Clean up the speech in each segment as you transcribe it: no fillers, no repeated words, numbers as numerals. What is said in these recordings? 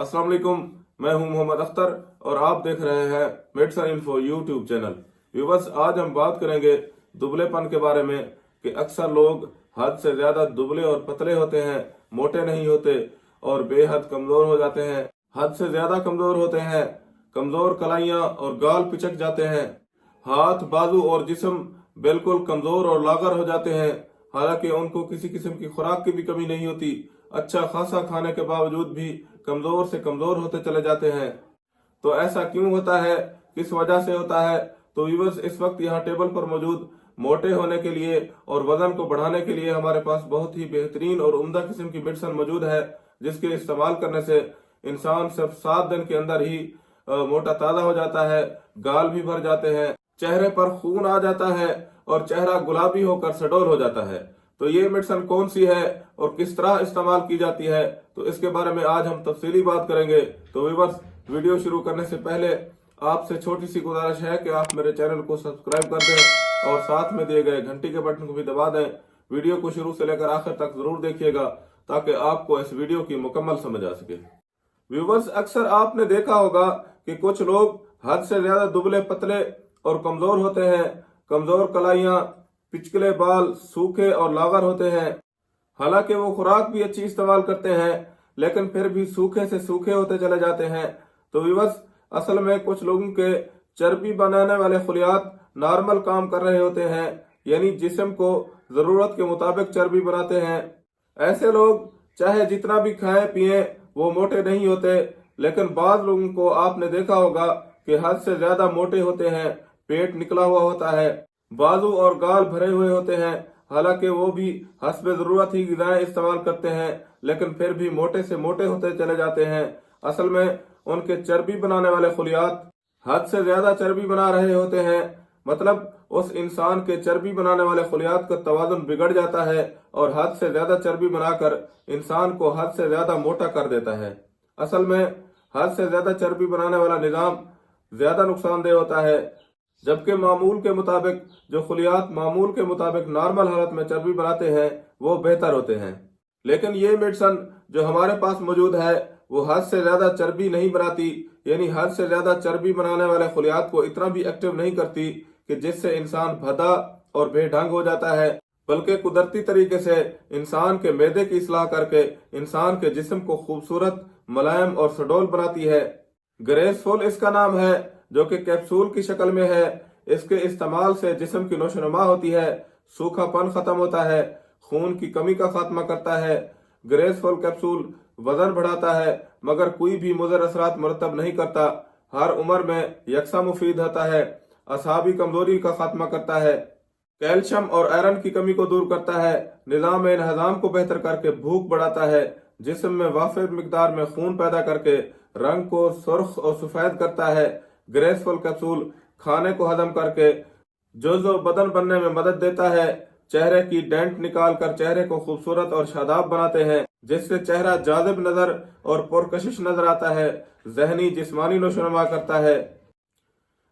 अस्सलाम वालेकुम, मैं हूं मोहम्मद अख्तर और आप देख रहे हैं medicine info YouTube channel. Viewers, आज हम बात करेंगे दुबलेपन के बारे में कि अक्सर लोग हद से ज्यादा दुबले और पतले होते हैं, मोटे नहीं होते और बेहद कमजोर हो जाते हैं। हद से ज्यादा कमजोर होते हैं, कमजोर कलाइयां और गाल पिचक जाते हैं, हाथ बाजू और जिस्म बिल्कुल कमजोर और लागर हो जाते हैं। हालांकि उनको किसी किस्म की खुराक की भी कमी नहीं होती, अच्छा खासा खाने के बावजूद भी कमजोर से कमजोर होते चले जाते हैं। तो ऐसा क्यों होता है, किस वजह से होता है? तो व्यूअर्स, इस वक्त यहाँ टेबल पर मौजूद मोटे होने के लिए और वजन को बढ़ाने के लिए हमारे पास बहुत ही बेहतरीन और उम्दा किस्म की मेडिसिन मौजूद है, जिसके इस्तेमाल करने से इंसान सिर्फ 7 दिन के अंदर ही मोटा ताजा हो जाता है, गाल भी भर जाते हैं, चेहरे पर खून आ जाता है और चेहरा गुलाबी होकर सडोल हो जाता है। तो ये मेडिसिन कौन सी है और किस तरह इस्तेमाल की जाती है, तो इसके बारे में आज हम तफसीली बात करेंगे। तो व्यूअर्स, वीडियो शुरू करने से पहले आपसे छोटी सी गुजारिश है कि आप मेरे चैनल को सब्सक्राइब कर दें और साथ में दिए गए घंटी के बटन को भी दबा दें। वीडियो को शुरू से लेकर आखिर तक जरूर देखिएगा ताकि आपको इस वीडियो की मुकम्मल समझ आ सके। व्यूअर्स, अक्सर आपने देखा होगा कि कुछ लोग हद से ज्यादा दुबले पतले और कमजोर होते हैं, कमजोर कलाइयां, पिचकले बाल, सूखे और लागर होते हैं। हालांकि वो खुराक भी अच्छी इस्तेमाल करते हैं, लेकिन फिर भी सूखे से सूखे होते चले जाते हैं। तो व्यूअर्स, असल में कुछ लोगों के चर्बी बनाने वाले खुलियात नॉर्मल काम कर रहे होते हैं, यानी जिस्म को जरूरत के मुताबिक चर्बी बनाते हैं। ऐसे लोग चाहे जितना भी खाएं पिए वो मोटे नहीं होते, लेकिन बाज लोगों को आपने देखा होगा कि हद से ज्यादा मोटे होते हैं, पेट निकला हुआ होता है, बाजू और गाल भरे हुए होते हैं। हालांकि वो भी हस्बे जरूरत ही ग़िज़ाएं इस्तेमाल करते हैं, लेकिन फिर भी मोटे से मोटे होते चले जाते हैं। असल में उनके चर्बी बनाने वाले खुलियात हद से ज्यादा चर्बी बना रहे होते हैं, मतलब उस इंसान के चर्बी बनाने वाले खुलियात का तवाज़ुन बिगड़ जाता है और हद से ज्यादा चर्बी बनाकर इंसान को हद से ज्यादा मोटा कर देता है। असल में हद से ज्यादा चर्बी बनाने वाला निज़ाम ज्यादा नुकसानदेह होता है, जबकि मामूल के मुताबिक जो खुलियात मामूल के मुताबिक नॉर्मल हालत में चर्बी बनाते हैं वो बेहतर होते हैं। लेकिन ये मेडिसिन जो हमारे पास मौजूद है वो हद से ज्यादा चर्बी नहीं बनाती, यानी हद से ज्यादा चर्बी बनाने वाले खुलियात को इतना भी एक्टिव नहीं करती कि जिससे इंसान भदा और बेढंग हो जाता है, बल्कि कुदरती तरीके से इंसान के मैदे की इस्लाह करके इंसान के जिस्म को खूबसूरत, मुलायम और सडोल बनाती है। ग्रेसफुल इसका नाम है, जो कि कैप्सूल की शक्ल में है। इसके इस्तेमाल से जिस्म की नोशनुमा होती है, सूखापन खत्म होता है, खून की कमी का खात्मा करता है। ग्रेसफुल कैप्सूल वजन बढ़ाता है, मगर कोई भी मुज़र असरात मुरतब नहीं करता, हर उम्र में यकसा मुफीद होता है, असाबी कमजोरी का खात्मा करता है, कैल्शियम और आयरन की कमी को दूर करता है, निज़ाम इंहज़ाम को बेहतर करके भूख बढ़ाता है, जिस्म में वाफिर मिकदार में खून पैदा करके रंग को सुर्ख और सफेद करता है। ग्रेसफुल कैप्सूल खाने को हजम करके जो बदन बनने में मदद देता है, चेहरे की डेंट निकाल कर चेहरे को खूबसूरत और शादाब बनाते हैं, जिससे चेहरा जाजिब नजर और पुरकशिश नजर आता है, जहनी जिस्मानी नशोनुमा करता है।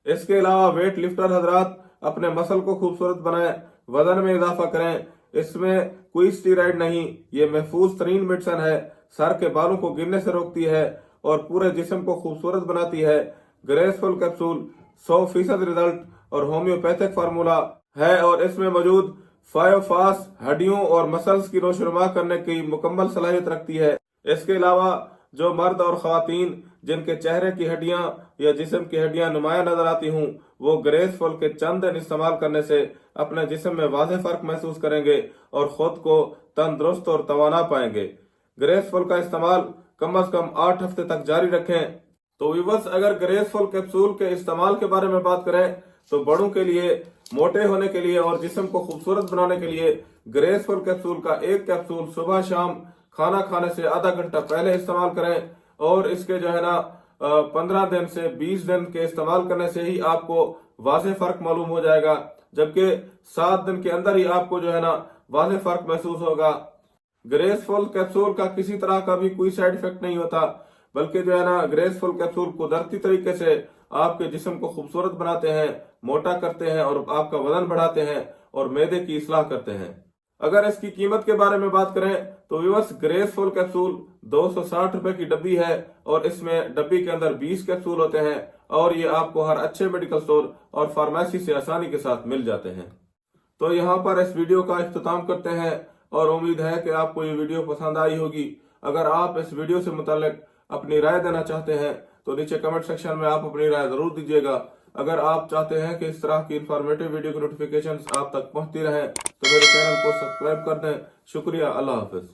इसके अलावा वेट लिफ्टर हजरात अपने मसल को खूबसूरत बनाएं, वजन में इजाफा करें। इसमें कोई स्टीरॉइड नहीं, ये महफूज तरीन मेडिसिन है, सर के बालों को गिरने से रोकती है और पूरे जिस्म को खूबसूरत बनाती है। ग्रेसफुल कैप्सूल 100% रिजल्ट और होम्योपैथिक फार्मूला है और इसमें मौजूद फायोफास हड्डियों और मसल्स की रोशनुमा करने की मुकम्मल सलाहियत रखती है। इसके अलावा जो मर्द और खवातीन जिनके चेहरे की हड्डियां या जिस्म की हड्डियां नुमाया नजर आती हूँ, वो ग्रेसफुल के चंद दिन इस्तेमाल करने से अपने जिस्म में वाज़ेह फर्क महसूस करेंगे और खुद को तंदुरुस्त और तवाना पाएंगे। ग्रेसफुल का इस्तेमाल कम अज कम 8 हफ्ते तक जारी रखें। तो व्यूअर्स, अगर ग्रेसफुल कैप्सूल के इस्तेमाल के बारे में बात करें तो बड़ों के लिए, मोटे होने के लिए और जिस्म को खूबसूरत बनाने के लिए ग्रेसफुल कैप्सूल का एक कैप्सूल सुबह शाम खाना खाने से आधा घंटा पहले इस्तेमाल करें और इसके जो है ना 15 दिन से 20 दिन के इस्तेमाल करने से ही आपको वाज़ेह फर्क मालूम हो जाएगा, जबकि 7 दिन के अंदर ही आपको जो है ना वाज़ेह फर्क महसूस होगा। ग्रेसफुल कैप्सूल का किसी तरह का भी कोई साइड इफेक्ट नहीं होता, बल्कि जो है ना ग्रेसफुल कैप्सूल कुदरती तरीके से आपके जिस्म को खूबसूरत बनाते हैं, मोटा करते हैं और आपका वजन बढ़ाते हैं और मैदे की इस्लाह करते हैं। अगर इसकी कीमत के बारे में बात करें तो व्यूअर्स ग्रेसफुल कैप्सूल 260 रुपए की डब्बी है और इसमें डब्बी के अंदर 20 कैप्सूल होते हैं और ये आपको हर अच्छे मेडिकल स्टोर और फार्मेसी से आसानी के साथ मिल जाते हैं। तो यहाँ पर इस वीडियो का इख्तिताम करते हैं और उम्मीद है कि आपको ये वीडियो पसंद आई होगी। अगर आप इस वीडियो से मुताल्लिक अपनी राय देना चाहते हैं तो नीचे कमेंट सेक्शन में आप अपनी राय जरूर दीजिएगा। अगर आप चाहते हैं कि इस तरह की इंफॉर्मेटिव वीडियो की नोटिफिकेशंस आप तक पहुंचती रहें तो मेरे चैनल को सब्सक्राइब कर दें। शुक्रिया। अल्लाह हाफिज।